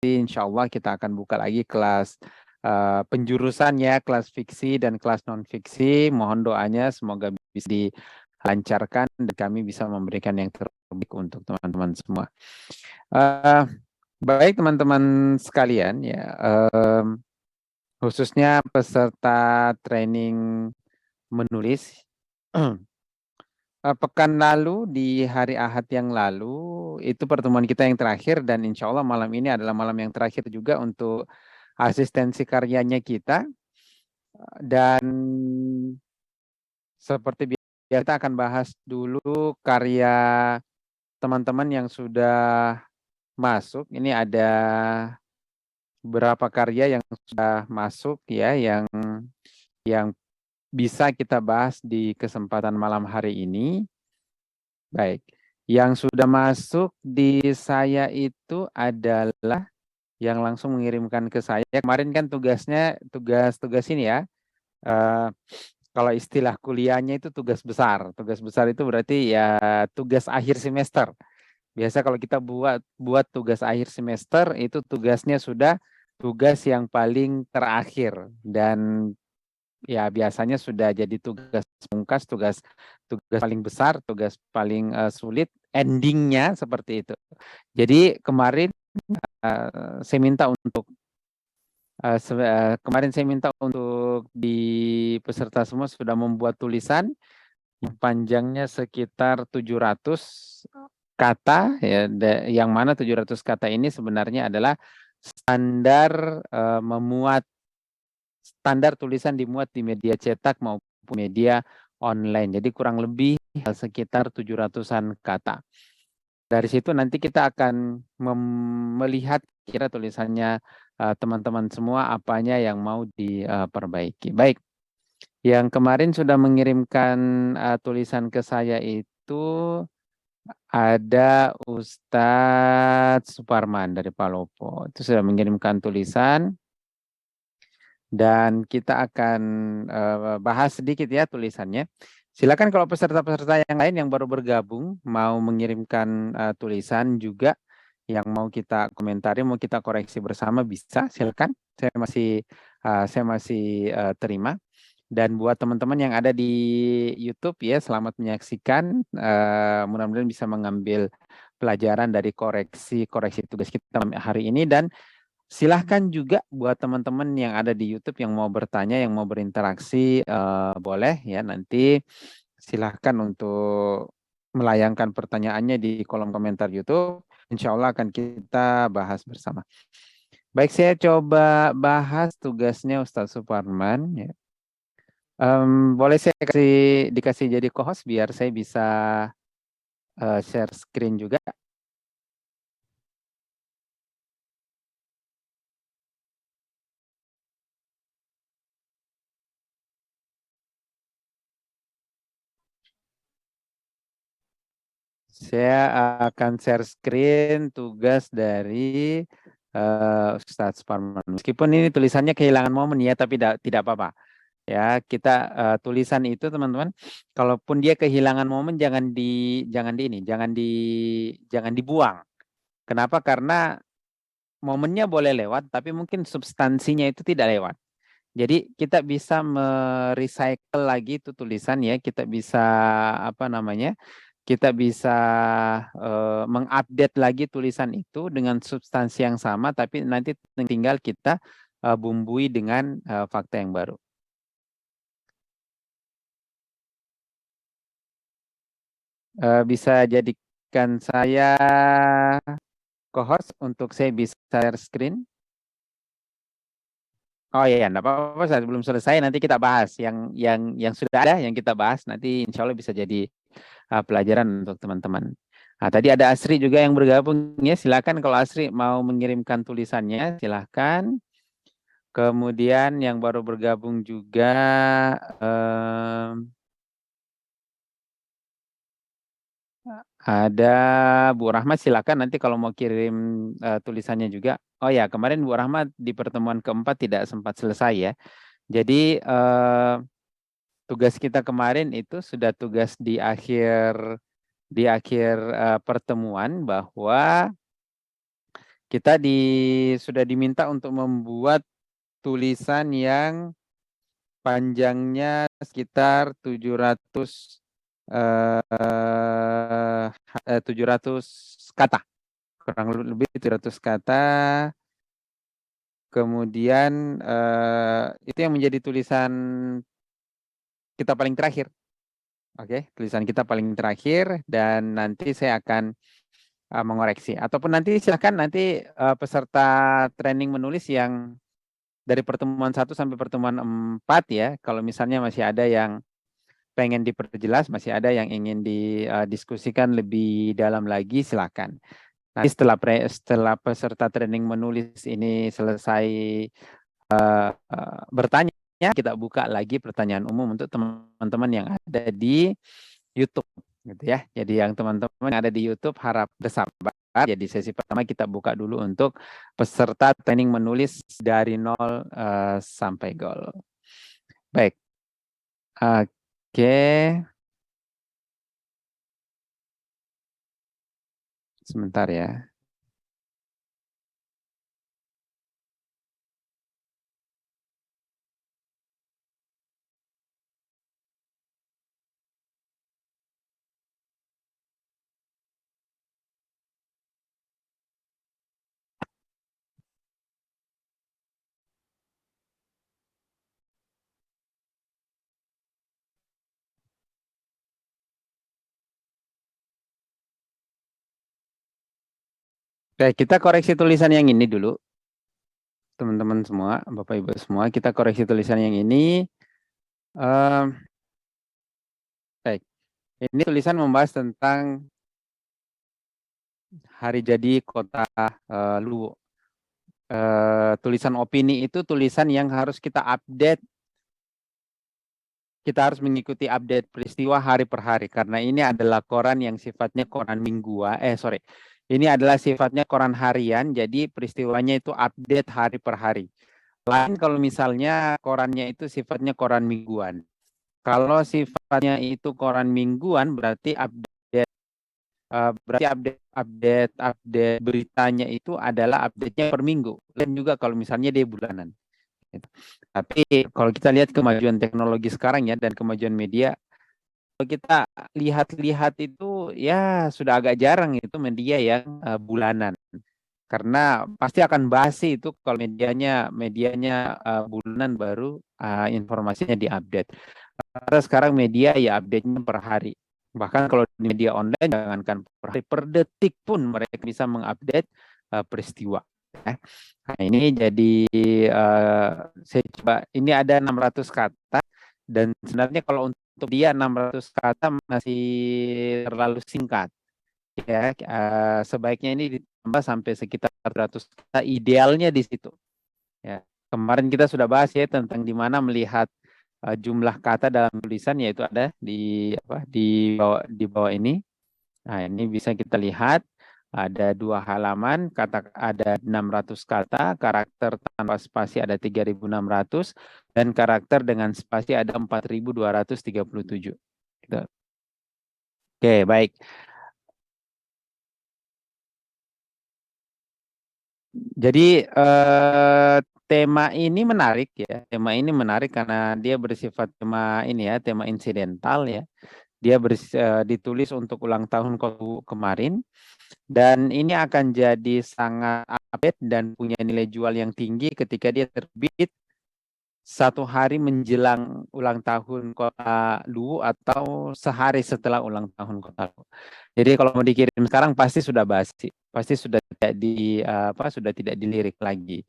insya Allah kita akan buka lagi kelas penjurusan ya, kelas fiksi dan kelas non fiksi. Mohon doanya semoga bisa dilancarkan dan kami bisa memberikan yang terbaik untuk teman-teman semua. Baik teman-teman sekalian ya, khususnya peserta training menulis. Pekan lalu di hari Ahad yang lalu itu pertemuan kita yang terakhir dan insya Allah malam ini adalah malam yang terakhir juga untuk asistensi karyanya kita. Dan seperti biasa kita akan bahas dulu karya teman-teman yang sudah masuk. Ini ada beberapa karya yang sudah masuk ya, yang bisa kita bahas di kesempatan malam hari ini. Baik, yang sudah masuk di saya itu adalah yang langsung mengirimkan ke saya. Kemarin kan tugasnya tugas ini ya. Kalau istilah kuliahnya itu tugas besar. Tugas besar itu berarti ya tugas akhir semester. Biasa kalau kita buat tugas akhir semester itu tugasnya sudah tugas yang paling terakhir dan ya biasanya sudah jadi tugas pungkas, tugas paling besar, tugas paling sulit, endingnya seperti itu. Jadi kemarin saya minta untuk kemarin saya minta untuk di peserta semua sudah membuat tulisan yang panjangnya sekitar 700 kata ya, yang mana 700 kata ini sebenarnya adalah standar memuat standar tulisan dimuat di media cetak maupun media online. Jadi kurang lebih sekitar 700-an kata. Dari situ nanti kita akan melihat kira tulisannya teman-teman semua apanya yang mau diperbaiki. Baik, yang kemarin sudah mengirimkan tulisan ke saya itu ada Ustadz Suparman dari Palopo. Itu sudah mengirimkan tulisan. Dan kita akan bahas sedikit ya tulisannya. Silakan kalau peserta-peserta yang lain yang baru bergabung mau mengirimkan tulisan juga yang mau kita komentari, mau kita koreksi bersama bisa. Silakan. Saya masih terima. Dan buat teman-teman yang ada di YouTube ya, selamat menyaksikan. Mudah-mudahan bisa mengambil pelajaran dari koreksi tugas kita hari ini dan silahkan juga buat teman-teman yang ada di YouTube yang mau bertanya, yang mau berinteraksi, boleh ya nanti silahkan untuk melayangkan pertanyaannya di kolom komentar YouTube. Insya Allah akan kita bahas bersama. Baik, saya coba bahas tugasnya Ustadz Suparman. Ya. Boleh saya dikasih jadi co-host biar saya bisa share screen juga. Saya akan share screen tugas dari Ustadz Suparman. Meskipun ini tulisannya kehilangan momen ya, tapi tidak apa-apa. Ya, kita tulisan itu teman-teman, kalaupun dia kehilangan momen jangan dibuang. Kenapa? Karena momennya boleh lewat, tapi mungkin substansinya itu tidak lewat. Jadi kita bisa merecycle lagi itu tulisan ya, kita bisa apa namanya? Kita bisa mengupdate lagi tulisan itu dengan substansi yang sama, tapi nanti tinggal kita bumbui dengan fakta yang baru. Bisa jadikan saya co-host untuk saya bisa share screen. Oh iya, enggak apa-apa, saya belum selesai. Nanti kita bahas yang sudah ada, yang kita bahas nanti insya Allah bisa jadi pelajaran untuk teman-teman. Nah, tadi ada Asri juga yang bergabung ya. Silakan kalau Asri mau mengirimkan tulisannya, silakan. Kemudian yang baru bergabung juga ada Bu Rahmat, silakan nanti kalau mau kirim tulisannya juga. Oh ya, kemarin Bu Rahmat di pertemuan keempat tidak sempat selesai ya. Jadi tugas kita kemarin itu sudah tugas di akhir pertemuan bahwa kita sudah diminta untuk membuat tulisan yang panjangnya sekitar 700 kata, kurang lebih 700 kata. Kemudian itu yang menjadi tulisan kita paling terakhir. Oke, tulisan kita paling terakhir, dan nanti saya akan mengoreksi. Ataupun nanti silakan nanti peserta training menulis yang dari pertemuan 1 sampai pertemuan 4 ya, kalau misalnya masih ada yang pengen diperjelas, masih ada yang ingin didiskusikan lebih dalam lagi, silakan. Nanti setelah peserta training menulis ini selesai bertanya, kita buka lagi pertanyaan umum untuk teman-teman yang ada di YouTube, gitu ya. Jadi yang teman-teman yang ada di YouTube harap bersabar. Jadi sesi pertama kita buka dulu untuk peserta training menulis dari nol sampai gol. Baik. Oke. Sebentar ya. Oke, kita koreksi tulisan yang ini dulu. Teman-teman semua, Bapak Ibu semua, kita koreksi tulisan yang ini. Baik. Ini tulisan membahas tentang hari jadi kota Luwu. Tulisan opini itu tulisan yang harus kita update. Kita harus mengikuti update peristiwa hari per hari, karena ini adalah koran yang sifatnya koran mingguan. Ini adalah sifatnya koran harian, jadi peristiwanya itu update hari per hari. Lain kalau misalnya korannya itu sifatnya koran mingguan. Kalau sifatnya itu koran mingguan, berarti update beritanya itu adalah update-nya per minggu. Dan juga kalau misalnya dia bulanan. Tapi kalau kita lihat kemajuan teknologi sekarang ya, dan kemajuan media, kalau kita lihat-lihat itu ya sudah agak jarang itu media yang bulanan. Karena pasti akan basi itu kalau medianya bulanan baru informasinya diupdate. Karena sekarang media ya update-nya per hari. Bahkan kalau di media online jangankan per hari, per detik pun mereka bisa mengupdate peristiwa. Nah, ini jadi saya coba, ini ada 600 kata, dan sebenarnya kalau untuk dia 600 kata masih terlalu singkat. Ya, sebaiknya ini ditambah sampai sekitar 100 kata, idealnya di situ. Ya, kemarin kita sudah bahas ya tentang di mana melihat jumlah kata dalam tulisan, yaitu ada di bawah ini. Nah, ini bisa kita lihat ada 2 halaman, ada 600 kata, karakter tanpa spasi ada 3.600, dan karakter dengan spasi ada 4.237. Gitu. Oke, baik. Jadi tema ini menarik ya. Tema ini menarik karena dia bersifat tema ini ya, tema insidental ya. Dia ditulis untuk ulang tahun kemarin, dan ini akan jadi sangat update dan punya nilai jual yang tinggi ketika dia terbit 1 hari menjelang ulang tahun Kota Luwu atau sehari setelah ulang tahun Kota Luwu. Jadi kalau mau dikirim sekarang pasti sudah basi, pasti sudah tidak dilirik lagi.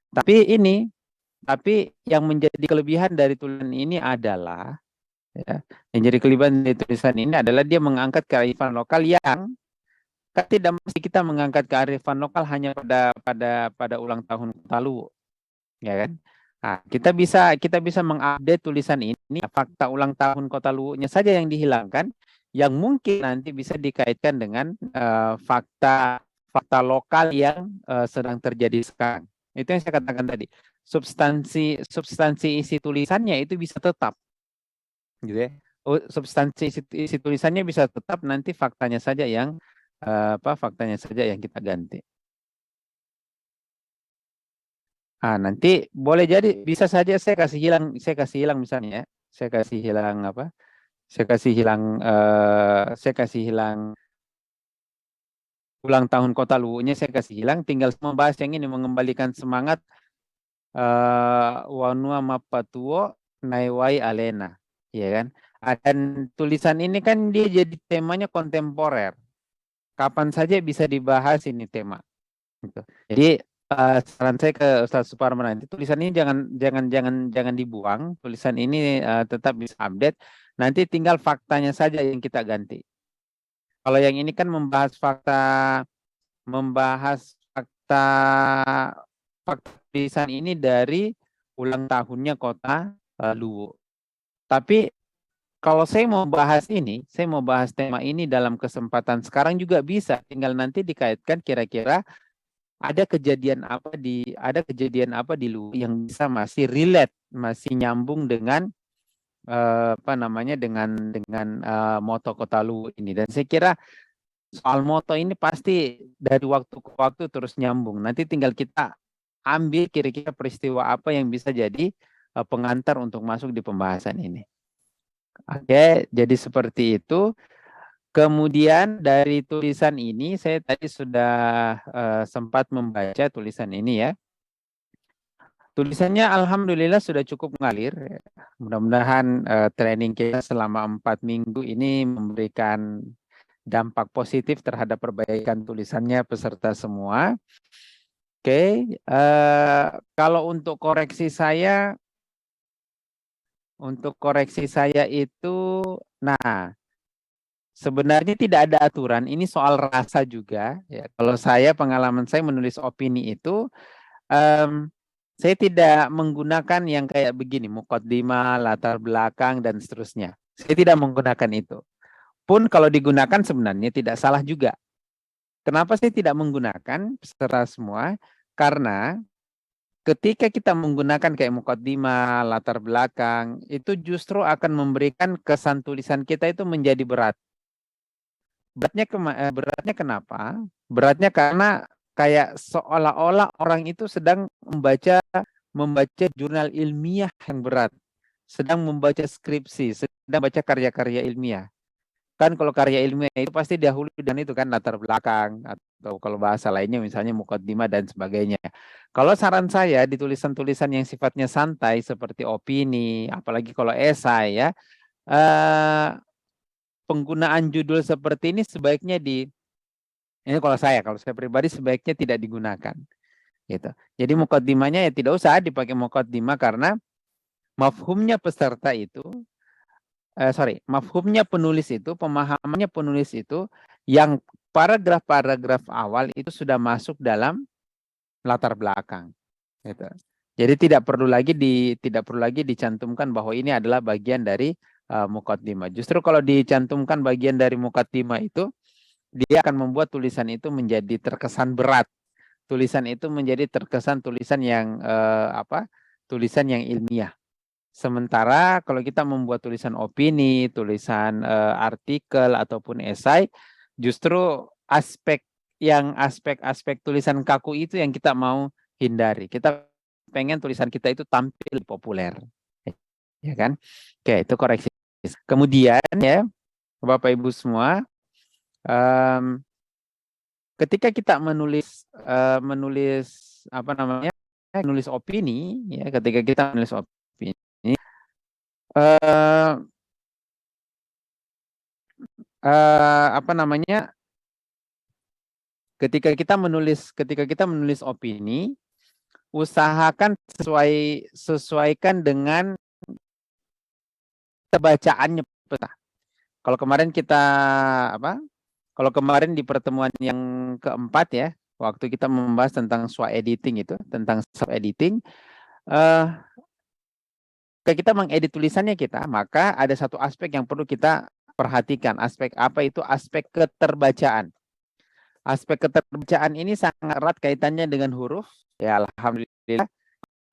Tapi yang menjadi kelebihan dari tulisan ini adalah ya, yang jadi kelebihan dari tulisan ini adalah dia mengangkat kearifan lokal yang kan tidak mesti kita mengangkat kearifan lokal hanya pada ulang tahun Kota Luwu, ya kan? Nah, kita bisa mengupdate tulisan ini, fakta ulang tahun Kota Luwu-nya saja yang dihilangkan, yang mungkin nanti bisa dikaitkan dengan fakta lokal yang sedang terjadi sekarang. Itu yang saya katakan tadi. Substansi isi tulisannya itu bisa tetap, gitu ya. Substansi isi tulisannya bisa tetap, nanti faktanya saja yang kita ganti. Nanti boleh jadi bisa saja saya kasih hilang misalnya ya. Saya kasih hilang apa? Saya kasih hilang ulang tahun Kota Luwuknya saya kasih hilang, tinggal membahas yang ini mengembalikan semangat Wanua Mapatuo Naiwai Alena, ya kan? Dan tulisan ini kan dia jadi temanya kontemporer. Kapan saja bisa dibahas ini tema. Gitu. Jadi saran saya ke Ustaz Suparman nanti tulisan ini jangan dibuang. Tulisan ini tetap bisa update. Nanti tinggal faktanya saja yang kita ganti. Kalau yang ini kan membahas fakta tulisan ini dari ulang tahunnya Kota Luwu. Tapi kalau saya mau bahas tema ini dalam kesempatan sekarang juga bisa. Tinggal nanti dikaitkan kira-kira ada kejadian apa di Luwu yang bisa masih relate, masih nyambung dengan dengan moto Kota Luwu ini. Dan saya kira soal moto ini pasti dari waktu ke waktu terus nyambung. Nanti tinggal kita ambil kira-kira peristiwa apa yang bisa jadi pengantar untuk masuk di pembahasan ini. Oke, jadi seperti itu. Kemudian dari tulisan ini saya tadi sudah sempat membaca tulisan ini ya. Tulisannya alhamdulillah sudah cukup mengalir. Mudah-mudahan training kita selama 4 minggu ini memberikan dampak positif terhadap perbaikan tulisannya peserta semua. Oke, kalau untuk koreksi saya itu, nah sebenarnya tidak ada aturan. Ini soal rasa juga. Ya, kalau pengalaman saya menulis opini itu, saya tidak menggunakan yang kayak begini, muqaddimah, latar belakang dan seterusnya. Saya tidak menggunakan itu. Pun kalau digunakan sebenarnya tidak salah juga. Kenapa saya tidak menggunakan peserta semua? Karena ketika kita menggunakan kayak muqaddimah, latar belakang, itu justru akan memberikan kesan tulisan kita itu menjadi berat. Beratnya kenapa? Beratnya karena kayak seolah-olah orang itu sedang membaca jurnal ilmiah yang berat, sedang membaca skripsi, sedang baca karya-karya ilmiah. Kan kalau karya ilmiah itu pasti dahulu dan itu kan latar belakang atau kalau bahasa lainnya misalnya muqaddimah dan sebagainya. Kalau saran saya di tulisan-tulisan yang sifatnya santai seperti opini, apalagi kalau esai ya, penggunaan judul seperti ini sebaiknya ini kalau saya pribadi sebaiknya tidak digunakan. Gitu. Jadi muqaddimahnya ya tidak usah dipakai muqaddimah karena mafhumnya peserta itu mafhumnya penulis itu, pemahamannya penulis itu yang paragraf-paragraf awal itu sudah masuk dalam latar belakang. Gitu. Jadi tidak perlu lagi dicantumkan bahwa ini adalah bagian dari muqaddimah. Justru kalau dicantumkan bagian dari muqaddimah itu, dia akan membuat tulisan itu menjadi terkesan berat. Tulisan itu menjadi terkesan tulisan yang tulisan yang ilmiah. Sementara kalau kita membuat tulisan opini, tulisan artikel ataupun esai, justru aspek-aspek tulisan kaku itu yang kita mau hindari. Kita pengen tulisan kita itu tampil populer. Ya kan? Oke, itu koreksi. Kemudian ya, Bapak Ibu semua, ketika kita menulis menulis opini ya, ketika kita menulis opini ketika kita menulis opini, usahakan sesuaikan dengan bacaannya. Kalau kemarin di pertemuan yang keempat ya, waktu kita membahas tentang SWA editing itu, tentang self editing, ketika kita mengedit tulisannya maka ada satu aspek yang perlu kita perhatikan. Aspek apa itu? Aspek keterbacaan. Aspek keterbacaan ini sangat erat kaitannya dengan huruf. Ya alhamdulillah.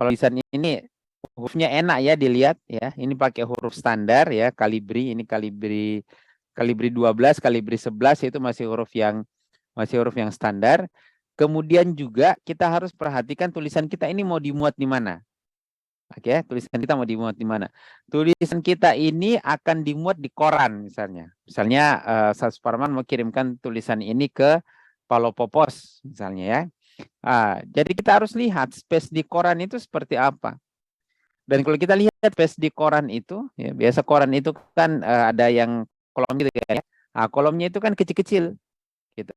Kalau tulisan ini hurufnya enak ya dilihat ya. Ini pakai huruf standar ya, kalibri. Ini kalibri 12, kalibri 11 itu masih huruf yang standar. Kemudian juga kita harus perhatikan tulisan kita ini mau dimuat di mana. Oke, tulisan kita mau dimuat di mana? Tulisan kita ini akan dimuat di koran misalnya. Misalnya Ustaz Suparman mau kirimkan tulisan ini ke Palopopos misalnya ya. Jadi kita harus lihat space di koran itu seperti apa. Dan kalau kita lihat space di koran itu, ya, biasa koran itu kan ada yang kolom gitu ya. Kolomnya itu kan kecil-kecil. Gitu.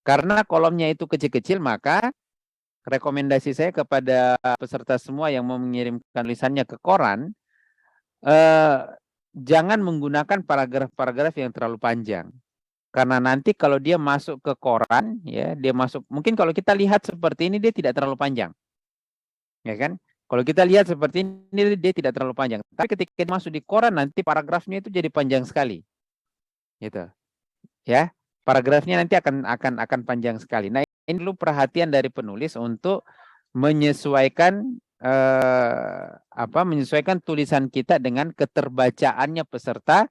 Karena kolomnya itu kecil-kecil, maka rekomendasi saya kepada peserta semua yang mau mengirimkan tulisannya ke koran, jangan menggunakan paragraf-paragraf yang terlalu panjang. Karena nanti kalau dia masuk ke koran, ya dia masuk, mungkin kalau kita lihat seperti ini dia tidak terlalu panjang, ya kan? Kalau kita lihat seperti ini dia tidak terlalu panjang. Tapi ketika dia masuk di koran nanti paragrafnya itu jadi panjang sekali, gitu, ya. Paragrafnya nanti akan panjang sekali. Nah ini perlu perhatian dari penulis untuk menyesuaikan menyesuaikan tulisan kita dengan keterbacaannya peserta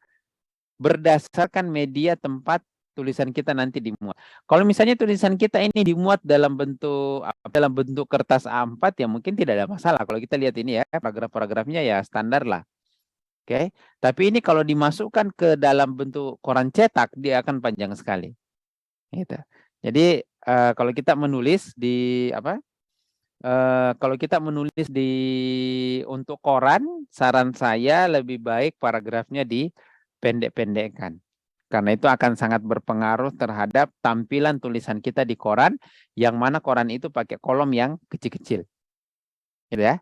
berdasarkan media tempat tulisan kita nanti dimuat. Kalau misalnya tulisan kita ini dimuat dalam bentuk kertas A4 ya mungkin tidak ada masalah. Kalau kita lihat ini ya paragraf-paragrafnya ya standar lah. Oke. Tapi ini kalau dimasukkan ke dalam bentuk koran cetak dia akan panjang sekali. Gitu. Jadi kalau kita menulis di kalau kita menulis untuk koran, saran saya lebih baik paragrafnya dipendek-pendekkan. Karena itu akan sangat berpengaruh terhadap tampilan tulisan kita di koran, yang mana koran itu pakai kolom yang kecil-kecil. Gitu ya.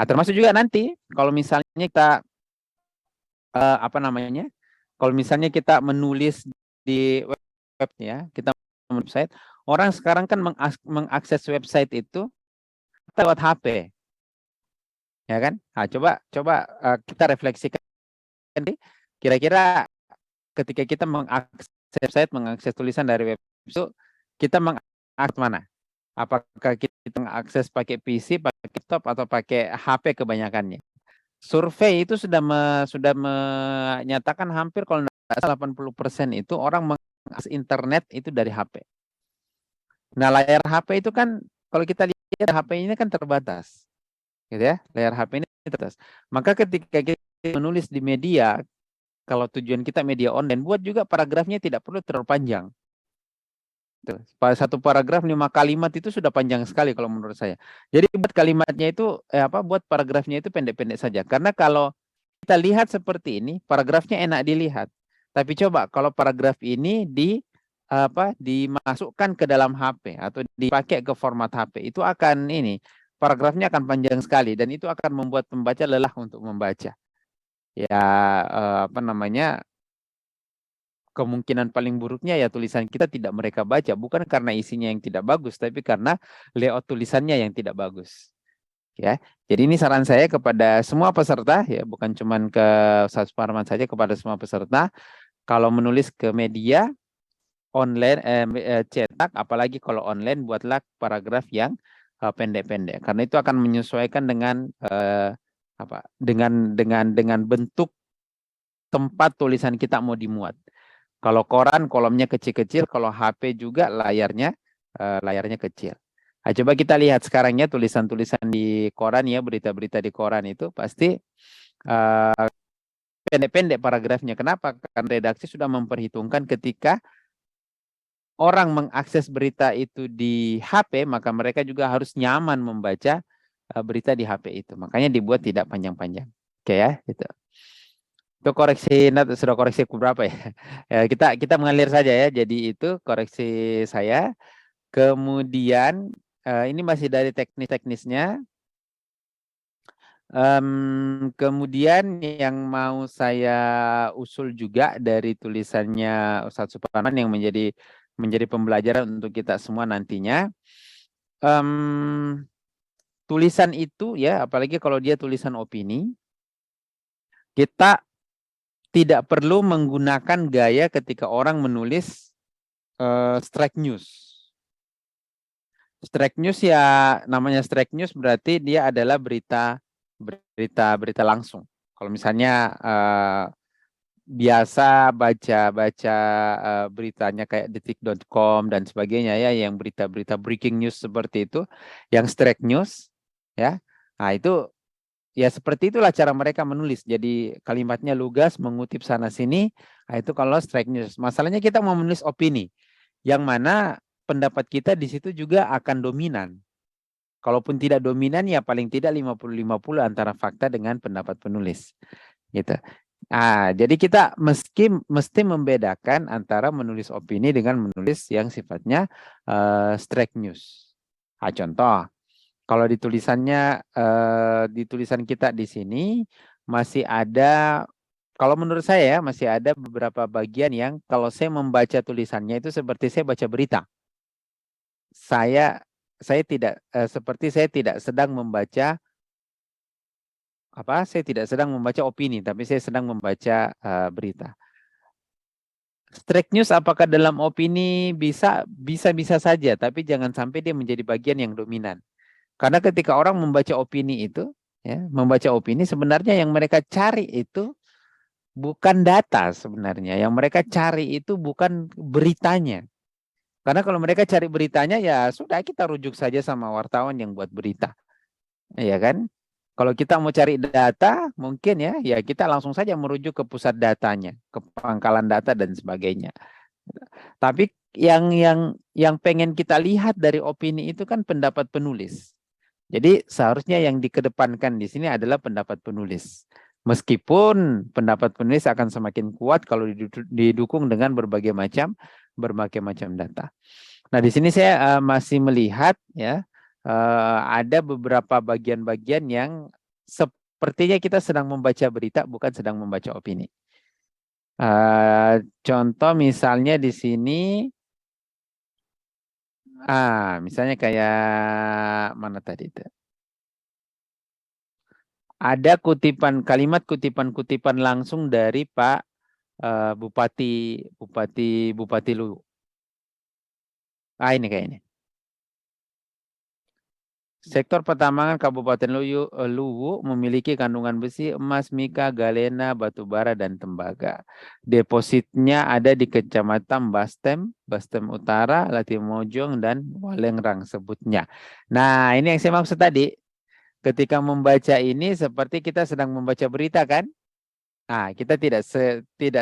Termasuk juga nanti kalau misalnya kita kalau misalnya kita menulis di web ya, kita website, orang sekarang kan mengakses website itu lewat HP, ya kan? Coba kita refleksikan, kira-kira ketika kita mengakses website, mengakses tulisan dari web itu, kita mengakses mana? Apakah kita mengakses pakai PC, pakai laptop, atau pakai HP kebanyakannya? Survei itu sudah menyatakan hampir kalau tidak salah 80% itu orang mengakses internet itu dari HP. Nah, layar HP itu kan kalau kita lihat HP ini kan terbatas. Gitu ya, layar HP ini terbatas. Maka ketika kita menulis di media, kalau tujuan kita media online, buat juga paragrafnya tidak perlu terlalu panjang. Satu paragraf 5 kalimat itu sudah panjang sekali kalau menurut saya. Jadi buat kalimatnya itu buat paragrafnya itu pendek-pendek saja. Karena kalau kita lihat seperti ini, paragrafnya enak dilihat. Tapi coba kalau paragraf ini dimasukkan ke dalam HP atau dipakai ke format HP, itu akan paragrafnya akan panjang sekali dan itu akan membuat pembaca lelah untuk membaca. Ya kemungkinan paling buruknya ya tulisan kita tidak mereka baca, bukan karena isinya yang tidak bagus, tapi karena layout tulisannya yang tidak bagus. Ya, jadi ini saran saya kepada semua peserta ya, bukan cuman ke Ustaz Suparman saja, kepada semua peserta. Kalau menulis ke media online cetak, apalagi kalau online, buatlah paragraf yang pendek-pendek, karena itu akan menyesuaikan dengan dengan bentuk tempat tulisan kita mau dimuat. Kalau koran kolomnya kecil-kecil, kalau HP juga layarnya kecil. Nah, coba kita lihat sekarang ya tulisan-tulisan di koran ya, berita-berita di koran itu pasti pendek-pendek paragrafnya. Kenapa? Karena redaksi sudah memperhitungkan ketika orang mengakses berita itu di HP, maka mereka juga harus nyaman membaca berita di HP itu. Makanya dibuat tidak panjang-panjang. Oke ya, gitu. Itu koreksi, sudah koreksi berapa ya? Ya kita mengalir saja ya. Jadi itu koreksi saya. Kemudian ini masih dari teknis-teknisnya. Kemudian yang mau saya usul juga dari tulisannya Ustadz Suparman yang menjadi pembelajaran untuk kita semua nantinya. Tulisan itu ya, apalagi kalau dia tulisan opini, kita tidak perlu menggunakan gaya ketika orang menulis strike news. Strike news ya, namanya strike news berarti dia adalah berita langsung. Kalau misalnya biasa baca beritanya kayak detik.com dan sebagainya ya, yang berita-berita breaking news seperti itu, yang straight news ya. Nah, itu ya seperti itulah cara mereka menulis. Jadi kalimatnya lugas, mengutip sana sini. Nah, itu kalau straight news. Masalahnya kita mau menulis opini, yang mana pendapat kita di situ juga akan dominan. Kalaupun tidak dominan ya paling tidak 50-50 antara fakta dengan pendapat penulis. Gitu. Ah, jadi kita mesti membedakan antara menulis opini dengan menulis yang sifatnya straight news. Ah, contoh, kalau di tulisan kita di sini masih ada, kalau menurut saya ya, masih ada beberapa bagian yang kalau saya membaca tulisannya itu seperti saya baca berita. Saya tidak seperti saya tidak sedang membaca saya tidak sedang membaca opini, tapi saya sedang membaca berita. Straight news apakah dalam opini bisa saja, tapi jangan sampai dia menjadi bagian yang dominan. Karena ketika orang membaca opini itu, ya, membaca opini sebenarnya yang mereka cari itu bukan data sebenarnya. Yang mereka cari itu bukan beritanya. Karena kalau mereka cari beritanya ya sudah kita rujuk saja sama wartawan yang buat berita. Iya kan? Kalau kita mau cari data, mungkin ya kita langsung saja merujuk ke pusat datanya, ke pangkalan data dan sebagainya. Tapi yang pengen kita lihat dari opini itu kan pendapat penulis. Jadi seharusnya yang dikedepankan di sini adalah pendapat penulis. Meskipun pendapat penulis akan semakin kuat kalau didukung dengan berbagai macam data. Nah, di sini saya masih melihat ya ada beberapa bagian-bagian yang sepertinya kita sedang membaca berita, bukan sedang membaca opini. Contoh misalnya di sini, misalnya kayak mana tadi itu? Ada kutipan-kutipan langsung dari Pak Bupati Luwu. Ini kayak ini. Sektor pertambangan Kabupaten Luwu memiliki kandungan besi, emas, mika, galena, batu bara, dan tembaga. Depositnya ada di Kecamatan Bastem Utara, Latimojong, dan Walengrang sebutnya. Nah, ini yang saya maksud tadi. Ketika membaca ini seperti kita sedang membaca berita kan? Nah, kita tidak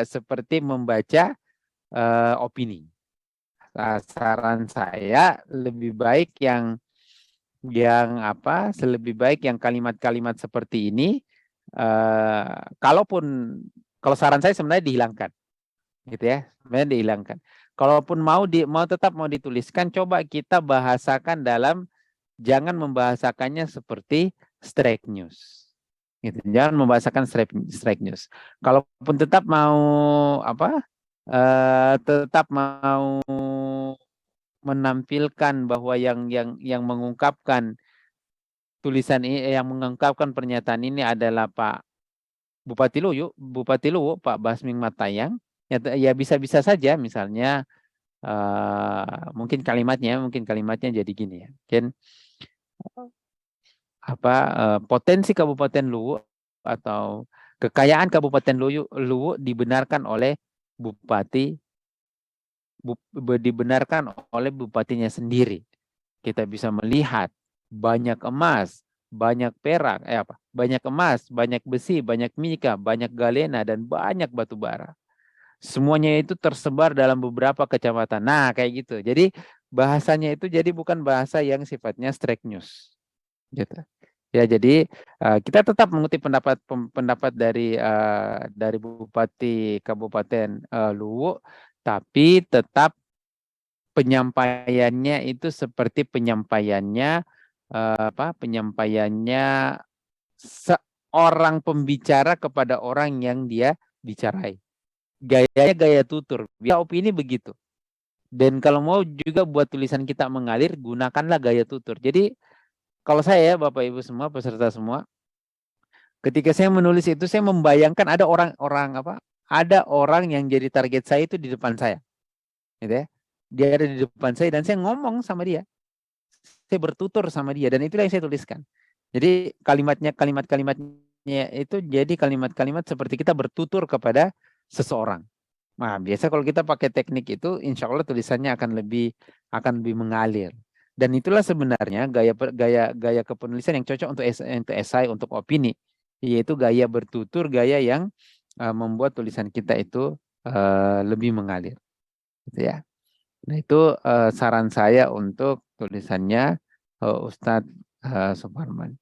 seperti membaca opini. Saran saya lebih baik lebih baik yang kalimat-kalimat seperti ini kalau saran saya sebenarnya dihilangkan gitu ya, sebenarnya dihilangkan. Kalaupun mau tetap mau dituliskan, coba kita bahasakan jangan membahasakannya seperti straight news gitu. Jangan membahasakan straight news. Kalaupun tetap mau tetap mau menampilkan bahwa yang mengungkapkan tulisan ini, yang mengungkapkan pernyataan ini adalah Pak Bupati Luwu, Pak Basming Matayang, ya bisa saja misalnya mungkin kalimatnya jadi gini ya. Mungkin potensi Kabupaten Luwu atau kekayaan Kabupaten Luwu dibenarkan oleh bupatinya sendiri. Kita bisa melihat banyak emas, banyak perak, banyak emas, banyak besi, banyak mika, banyak galena, dan banyak batu bara. Semuanya itu tersebar dalam beberapa kecamatan. Nah, kayak gitu. Jadi bahasanya itu jadi bukan bahasa yang sifatnya straight news. Gitu. Ya, jadi kita tetap mengutip pendapat dari Bupati Kabupaten Luwu, tapi tetap penyampaiannya itu seperti penyampaiannya seorang pembicara kepada orang yang dia bicarai. Gayanya gaya tutur. Biar opini begitu. Dan kalau mau juga buat tulisan kita mengalir, gunakanlah gaya tutur. Jadi kalau saya ya Bapak Ibu semua, peserta semua, ketika saya menulis itu saya membayangkan ada orang yang jadi target saya itu di depan saya. Gitu ya. Dia ada di depan saya dan saya ngomong sama dia. Saya bertutur sama dia dan itulah yang saya tuliskan. Jadi kalimat-kalimatnya itu jadi kalimat-kalimat seperti kita bertutur kepada seseorang. Nah, biasa kalau kita pakai teknik itu, insya Allah tulisannya akan lebih mengalir. Dan itulah sebenarnya gaya kepenulisan yang cocok untuk esai, untuk opini, yaitu gaya bertutur, gaya yang membuat tulisan kita itu lebih mengalir, gitu ya. Nah, itu saran saya untuk tulisannya Ustadz Suparman.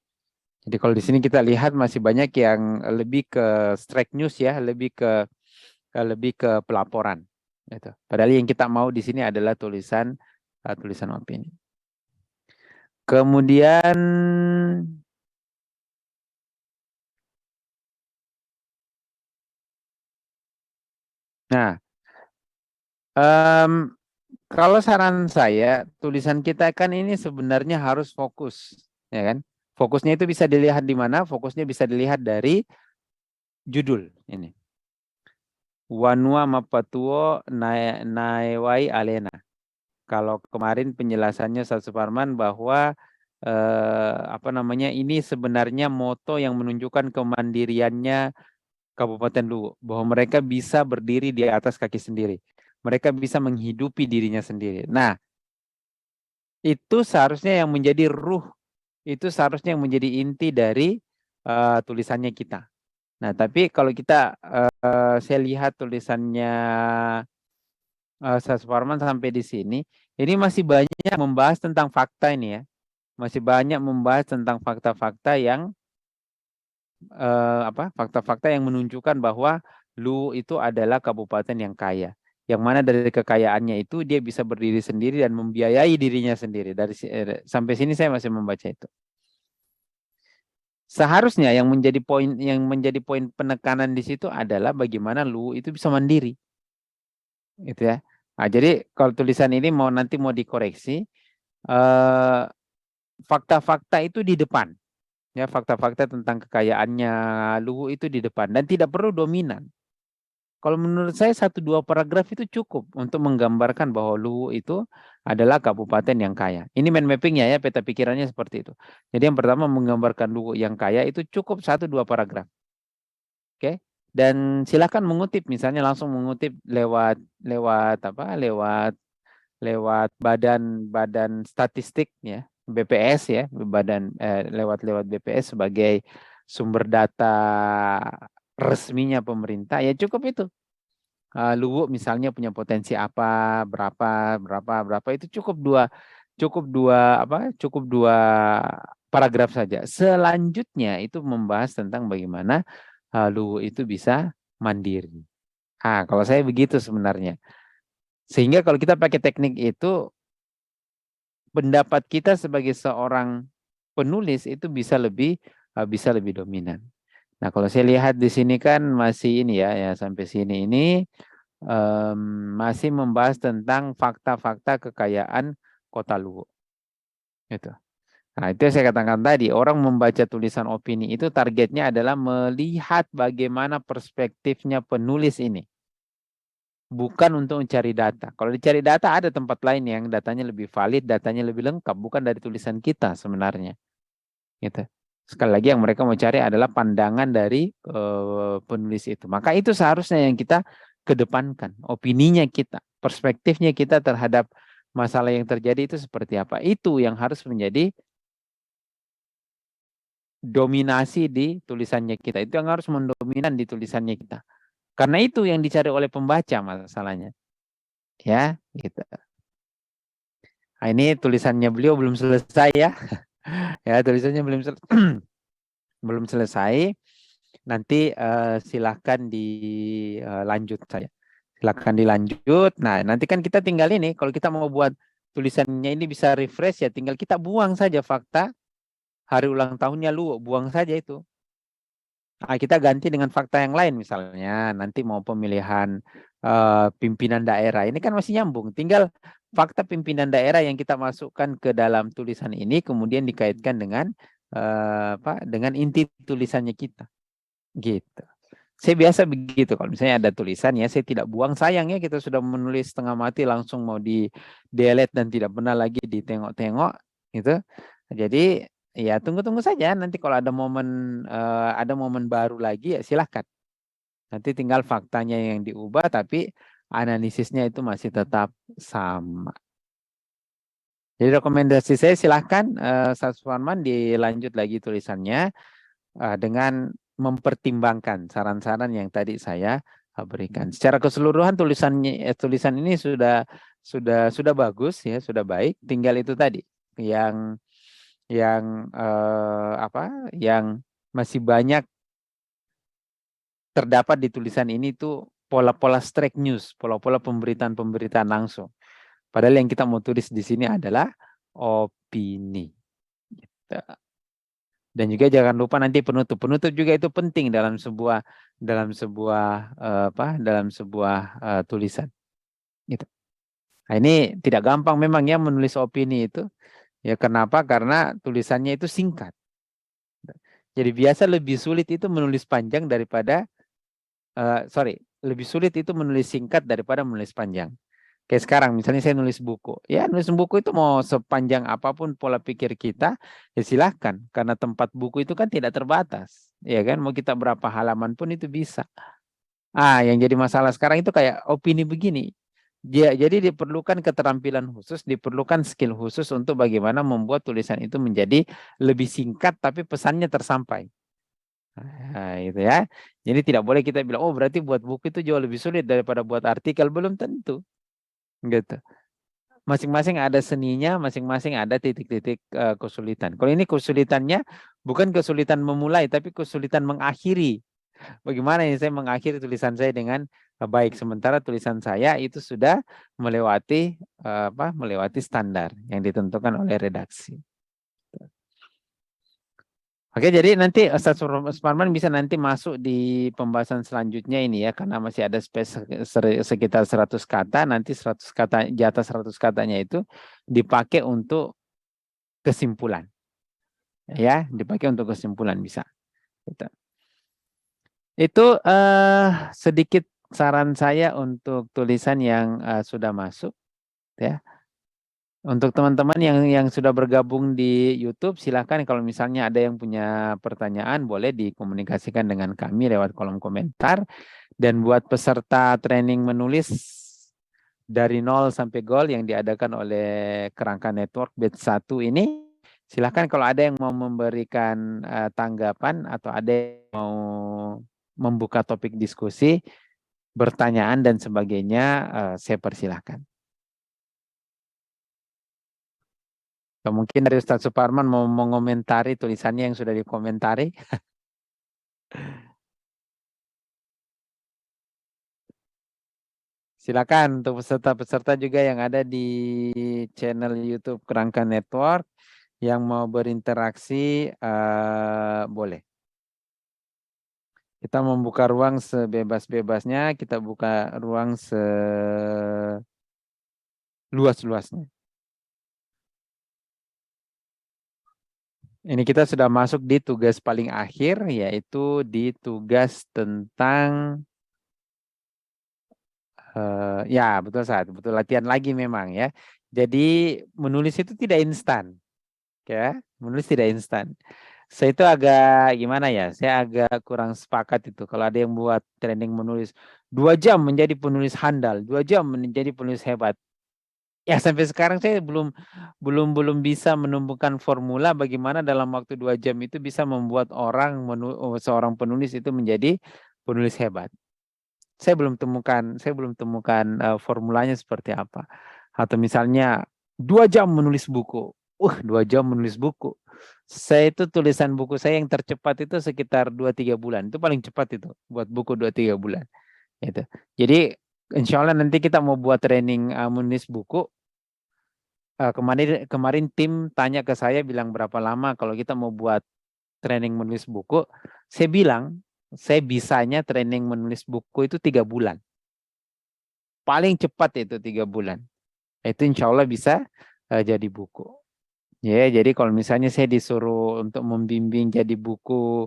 Jadi kalau di sini kita lihat masih banyak yang lebih ke strike news ya, lebih ke pelaporan. Gitu. Padahal yang kita mau di sini adalah tulisan opini. Kemudian, nah, kalau saran saya, tulisan kita kan ini sebenarnya harus fokus, ya kan? Fokusnya itu bisa dilihat di mana? Fokusnya bisa dilihat dari judul ini. Wanua mapatuo naewai alena. Kalau kemarin penjelasannya Ustaz Suparman bahwa ini sebenarnya moto yang menunjukkan kemandiriannya Kabupaten Luwu, bahwa mereka bisa berdiri di atas kaki sendiri. Mereka bisa menghidupi dirinya sendiri. Nah, itu seharusnya yang menjadi ruh, itu seharusnya yang menjadi inti dari tulisannya kita. Nah, tapi kalau saya lihat tulisannya Ustaz Suparman sampai di sini, ini masih banyak membahas tentang fakta ini ya. Masih banyak membahas tentang fakta-fakta yang fakta-fakta yang menunjukkan bahwa Luwu itu adalah kabupaten yang kaya. Yang mana dari kekayaannya itu dia bisa berdiri sendiri dan membiayai dirinya sendiri. Sampai sini saya masih membaca itu. Seharusnya yang menjadi poin penekanan di situ adalah bagaimana Luwu itu bisa mandiri. Gitu ya. Nah, jadi kalau tulisan ini nanti mau dikoreksi, fakta-fakta itu di depan. Ya, fakta-fakta tentang kekayaannya Luwu itu di depan dan tidak perlu dominan. Kalau menurut saya 1-2 paragraf itu cukup untuk menggambarkan bahwa Luwu itu adalah kabupaten yang kaya. Ini mind mappingnya ya, peta pikirannya seperti itu. Jadi yang pertama menggambarkan Luwu yang kaya itu cukup 1-2 paragraf. Oke? Dan silakan mengutip, misalnya langsung mengutip lewat badan statistik ya, BPS ya, lewat BPS sebagai sumber data resminya pemerintah, ya cukup itu. Luwu misalnya punya potensi apa, berapa itu cukup dua paragraf saja. Selanjutnya itu membahas tentang bagaimana Luwu itu bisa mandiri. Kalau saya begitu sebenarnya. Sehingga kalau kita pakai teknik itu, pendapat kita sebagai seorang penulis itu bisa lebih dominan. Nah, kalau saya lihat di sini kan masih ini ya sampai sini ini masih membahas tentang fakta-fakta kekayaan Kota Luwu. Gitu. Nah, itu yang saya katakan tadi, orang membaca tulisan opini itu targetnya adalah melihat bagaimana perspektifnya penulis ini. Bukan untuk mencari data. Kalau dicari data ada tempat lain yang datanya lebih valid, datanya lebih lengkap, bukan dari tulisan kita sebenarnya. Gitu. Sekali lagi yang mereka mau cari adalah pandangan dari penulis itu. Maka itu seharusnya yang kita kedepankan, opininya kita, perspektifnya kita terhadap masalah yang terjadi itu seperti apa. Itu yang harus menjadi dominasi di tulisannya kita. Itu yang harus mendominan di tulisannya kita. Karena itu yang dicari oleh pembaca masalahnya. Ya, gitu. Nah, ini tulisannya beliau belum selesai ya. Ya, tulisannya belum selesai. Nanti silahkan dilanjut saja. Silahkan dilanjut. Nah, nanti kan kita tinggal ini. Kalau kita mau buat tulisannya ini bisa refresh ya, tinggal kita buang saja fakta hari ulang tahunnya Luwu, buang saja itu. Nah, kita ganti dengan fakta yang lain misalnya. Nanti mau pemilihan pimpinan daerah. Ini kan masih nyambung. Tinggal fakta pimpinan daerah yang kita masukkan ke dalam tulisan ini kemudian dikaitkan dengan dengan inti tulisannya kita. Gitu. Saya biasa begitu. Kalau misalnya ada tulisan ya, saya tidak buang, sayang ya kita sudah menulis setengah mati langsung mau di delete dan tidak pernah lagi ditengok-tengok gitu. Jadi ya tunggu-tunggu saja, nanti kalau ada momen baru lagi ya silahkan. Nanti tinggal faktanya yang diubah, tapi analisisnya itu masih tetap sama. Jadi rekomendasi saya silahkan Ustaz Suparman dilanjut lagi tulisannya dengan mempertimbangkan saran-saran yang tadi saya berikan. Secara keseluruhan tulisan ini sudah bagus ya, sudah baik. Tinggal itu tadi yang yang masih banyak terdapat di tulisan ini tuh pola-pola strike news, pola-pola pemberitaan langsung. Padahal yang kita mau tulis di sini adalah opini. Gitu. Dan juga jangan lupa nanti penutup. Penutup juga itu penting dalam sebuah tulisan. Gitu. Nah, ini tidak gampang memang ya menulis opini itu. Ya kenapa? Karena tulisannya itu singkat. Jadi biasa lebih sulit itu menulis panjang daripada lebih sulit itu menulis singkat daripada menulis panjang. Kayak sekarang misalnya saya nulis buku. Ya nulis buku itu mau sepanjang apapun pola pikir kita, ya silahkan. Karena tempat buku itu kan tidak terbatas. Ya kan, mau kita berapa halaman pun itu bisa. Yang jadi masalah sekarang itu kayak opini begini. Jadi diperlukan keterampilan khusus, diperlukan skill khusus untuk bagaimana membuat tulisan itu menjadi lebih singkat tapi pesannya tersampai. Nah, itu ya. Jadi tidak boleh kita bilang, oh berarti buat buku itu jauh lebih sulit daripada buat artikel. Belum tentu. Gitu. Masing-masing ada seninya, masing-masing ada titik-titik kesulitan. Kalau ini kesulitannya bukan kesulitan memulai, tapi kesulitan mengakhiri. Bagaimana ini saya mengakhiri tulisan saya dengan baik, sementara tulisan saya itu sudah melewati standar yang ditentukan oleh redaksi. Oke, jadi nanti Ustaz Suparman bisa nanti masuk di pembahasan selanjutnya ini ya, karena masih ada space sekitar 100 kata, nanti 100 kata, di atas 100 katanya itu dipakai untuk kesimpulan. Ya, dipakai untuk kesimpulan bisa. Gitu. Itu sedikit saran saya untuk tulisan yang sudah masuk ya. Untuk teman-teman yang sudah bergabung di YouTube, silakan kalau misalnya ada yang punya pertanyaan, boleh dikomunikasikan dengan kami lewat kolom komentar. Dan buat peserta training menulis dari nol sampai gol yang diadakan oleh Kerangka Network Batch 1 ini, silakan kalau ada yang mau memberikan tanggapan atau ada yang mau membuka topik diskusi, pertanyaan dan sebagainya, saya persilahkan. Mungkin dari Ustaz Suparman mau mengomentari tulisannya yang sudah dikomentari. Silakan untuk peserta-peserta juga yang ada di channel YouTube Kerangka Network yang mau berinteraksi, boleh. Kita membuka ruang sebebas-bebasnya, kita buka ruang seluas-luasnya. Ini kita sudah masuk di tugas paling akhir, yaitu di tugas tentang ya betul betul latihan lagi memang ya. Jadi menulis itu tidak instan, ya menulis tidak instan. Saya itu agak gimana ya? Saya agak kurang sepakat itu. Kalau ada yang buat training menulis 2 jam menjadi penulis handal, 2 jam menjadi penulis hebat. Ya sampai sekarang saya belum bisa menemukan formula bagaimana dalam waktu 2 jam itu bisa membuat seorang penulis itu menjadi penulis hebat. Saya belum temukan formulanya seperti apa. Atau misalnya 2 jam menulis buku. 2 jam menulis buku. Saya itu tulisan buku saya yang tercepat itu sekitar 2-3 bulan. Itu paling cepat itu buat buku 2-3 bulan. Gitu. Jadi insya Allah nanti kita mau buat training menulis buku. Kemarin tim tanya ke saya bilang berapa lama kalau kita mau buat training menulis buku. Saya bilang saya bisanya training menulis buku itu 3 bulan. Paling cepat itu 3 bulan. Itu insya Allah bisa jadi buku. Ya, jadi kalau misalnya saya disuruh untuk membimbing jadi buku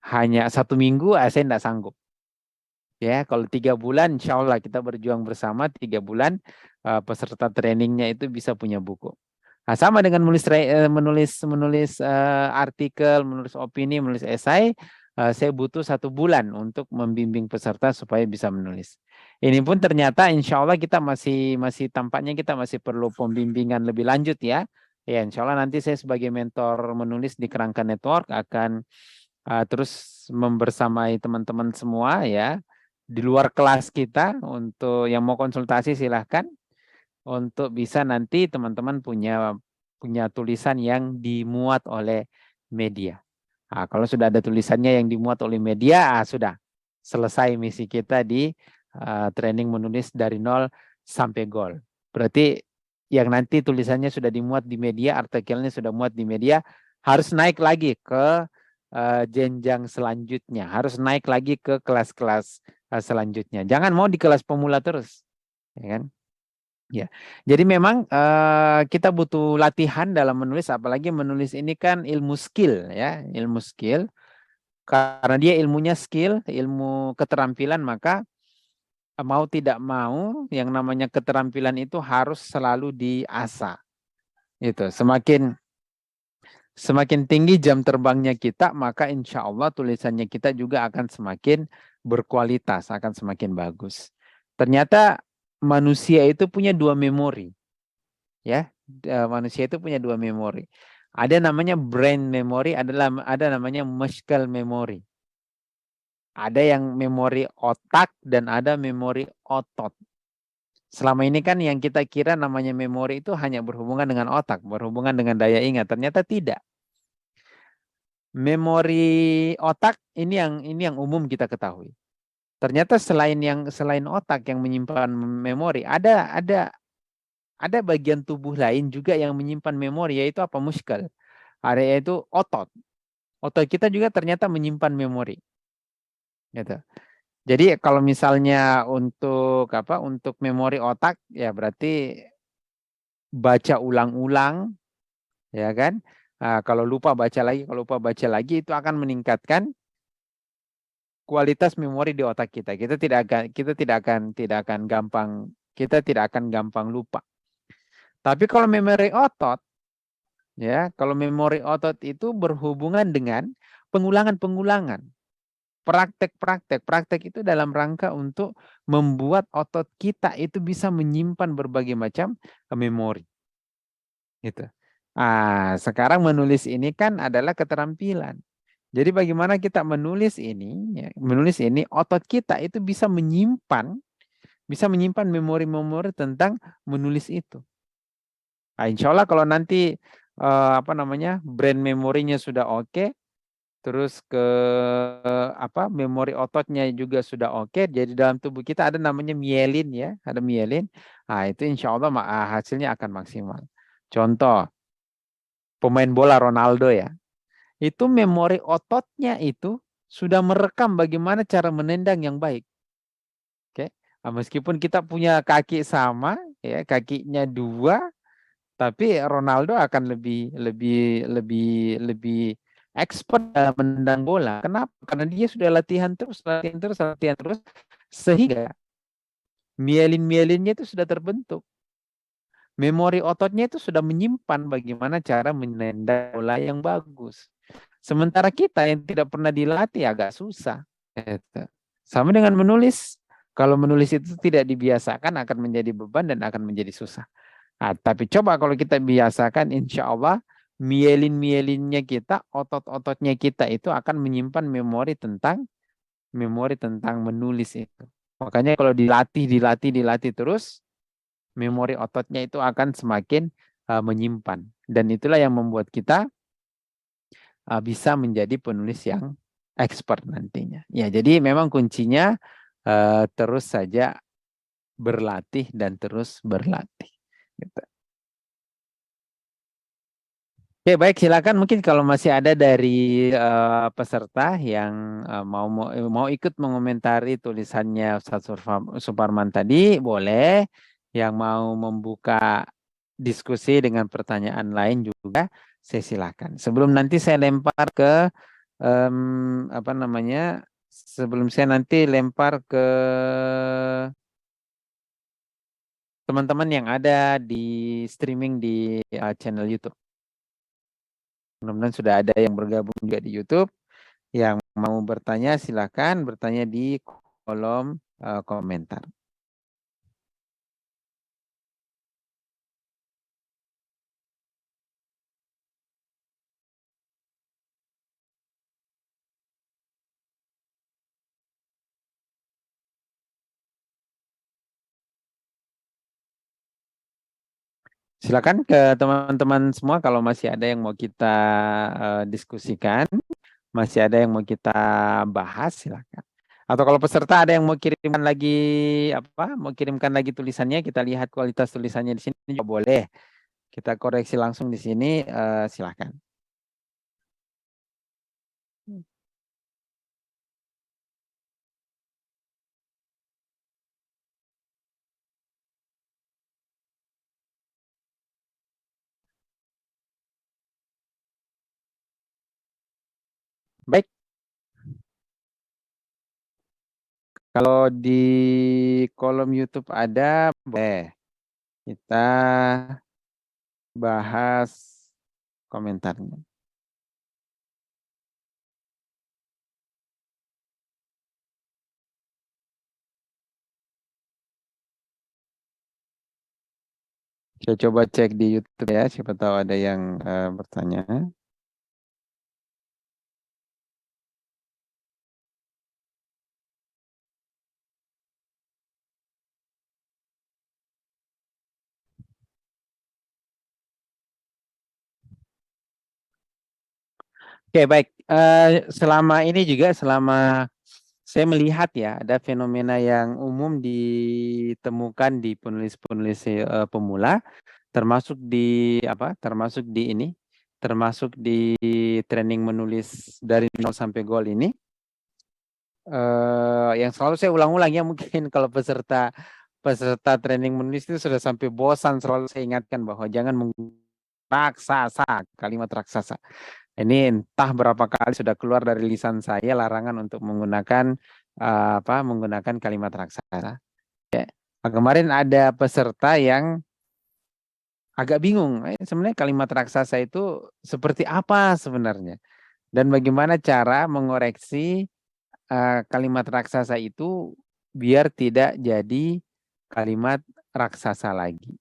hanya 1 minggu, saya tidak sanggup. Ya, kalau 3 bulan, insya Allah kita berjuang bersama 3 bulan peserta trainingnya itu bisa punya buku. Nah, sama dengan menulis artikel, menulis opini, menulis esai, saya butuh 1 bulan untuk membimbing peserta supaya bisa menulis. Ini pun ternyata insya Allah kita masih tampaknya kita masih perlu pembimbingan lebih lanjut ya. Ya, insya Allah nanti saya sebagai mentor menulis di Kerangka Network akan terus membersamai teman-teman semua ya di luar kelas kita. Untuk yang mau konsultasi silahkan untuk bisa nanti teman-teman punya tulisan yang dimuat oleh media. Nah, kalau sudah ada tulisannya yang dimuat oleh media, sudah selesai misi kita di training menulis dari nol sampai gol. Berarti yang nanti tulisannya sudah dimuat di media, artikelnya sudah muat di media, harus naik lagi ke jenjang selanjutnya, harus naik lagi ke kelas-kelas selanjutnya. Jangan mau di kelas pemula terus, ya kan? Ya, jadi memang kita butuh latihan dalam menulis, apalagi menulis ini kan ilmu skill ya, ilmu skill. Karena dia ilmunya skill, ilmu keterampilan, maka mau tidak mau yang namanya keterampilan itu harus selalu diasah. Itu semakin tinggi jam terbangnya kita, maka insya Allah tulisannya kita juga akan semakin berkualitas, akan semakin bagus. Ternyata manusia itu punya 2 memori. Ya, manusia itu punya 2 memori. Ada namanya brain memory, ada namanya muscle memory. Ada yang memori otak dan ada memori otot. Selama ini kan yang kita kira namanya memori itu hanya berhubungan dengan otak, berhubungan dengan daya ingat. Ternyata tidak. Memori otak ini yang umum kita ketahui. Ternyata selain otak yang menyimpan memori, ada bagian tubuh lain juga yang menyimpan memori, yaitu apa? Muskel. Yaitu otot. Otot kita juga ternyata menyimpan memori. Gitu. Jadi kalau misalnya untuk memori otak ya berarti baca ulang-ulang ya kan. Kalau lupa baca lagi itu akan meningkatkan kualitas memori di otak kita. Kita tidak akan gampang lupa. Tapi kalau memori otot ya, kalau memori otot itu berhubungan dengan pengulangan-pengulangan. Praktek itu dalam rangka untuk membuat otot kita itu bisa menyimpan berbagai macam memori. Gitu. Sekarang menulis ini kan adalah keterampilan. Jadi bagaimana kita menulis ini, ya, otot kita itu bisa menyimpan memori-memori tentang menulis itu. Insya Allah kalau nanti brain memorinya sudah oke, terus memori ototnya juga sudah oke. Jadi dalam tubuh kita ada namanya mielin ya, ada mielin. Itu insya Allah hasilnya akan maksimal. Contoh, pemain bola Ronaldo ya, itu memori ototnya itu sudah merekam bagaimana cara menendang yang baik. Oke, meskipun kita punya kaki sama, ya kakinya 2, tapi Ronaldo akan lebih expert dalam menendang bola. Kenapa? Karena dia sudah latihan terus, sehingga mielin-mielinnya itu sudah terbentuk. Memori ototnya itu sudah menyimpan bagaimana cara menendang bola yang bagus. Sementara kita yang tidak pernah dilatih agak susah. Sama dengan menulis. Kalau menulis itu tidak dibiasakan akan menjadi beban dan akan menjadi susah. Tapi coba kalau kita biasakan, insya Allah mielin-mielinnya kita, otot-ototnya kita itu akan menyimpan memori tentang menulis itu. Makanya kalau dilatih terus, memori ototnya itu akan semakin menyimpan. Dan itulah yang membuat kita bisa menjadi penulis yang expert nantinya. Ya, jadi memang kuncinya terus saja berlatih dan terus berlatih. Gitu. Oke, baik, silakan mungkin kalau masih ada dari peserta yang mau ikut mengomentari tulisannya Ustaz Suparman tadi, boleh. Yang mau membuka diskusi dengan pertanyaan lain juga, saya silakan. Sebelum nanti saya lempar ke sebelum saya nanti lempar ke teman-teman yang ada di streaming di channel YouTube. Mudah-mudahan sudah ada yang bergabung juga di YouTube yang mau bertanya silakan bertanya di kolom komentar. Silakan ke teman-teman semua kalau masih ada yang mau kita diskusikan, masih ada yang mau kita bahas, silakan. Atau kalau peserta ada yang mau kirimkan lagi apa? Mau kirimkan lagi tulisannya, kita lihat kualitas tulisannya di sini juga boleh. Kita koreksi langsung di sini, silakan. Baik, kalau di kolom YouTube ada, boleh kita bahas komentarnya. Saya coba cek di YouTube ya, siapa tahu ada yang bertanya. Oke, baik. Selama ini juga, selama saya melihat ya, ada fenomena yang umum ditemukan di penulis-penulis pemula, termasuk di apa? Termasuk di ini, termasuk di training menulis dari nol sampai gol ini. Yang selalu saya ulang-ulang ya, mungkin kalau peserta peserta training menulis itu sudah sampai bosan, selalu saya ingatkan bahwa jangan menggunakan raksasa, kalimat raksasa. Ini entah berapa kali sudah keluar dari lisan saya larangan untuk menggunakan menggunakan kalimat raksasa. Ya. Nah, kemarin ada peserta yang agak bingung, sebenarnya kalimat raksasa itu seperti apa sebenarnya dan bagaimana cara mengoreksi kalimat raksasa itu biar tidak jadi kalimat raksasa lagi.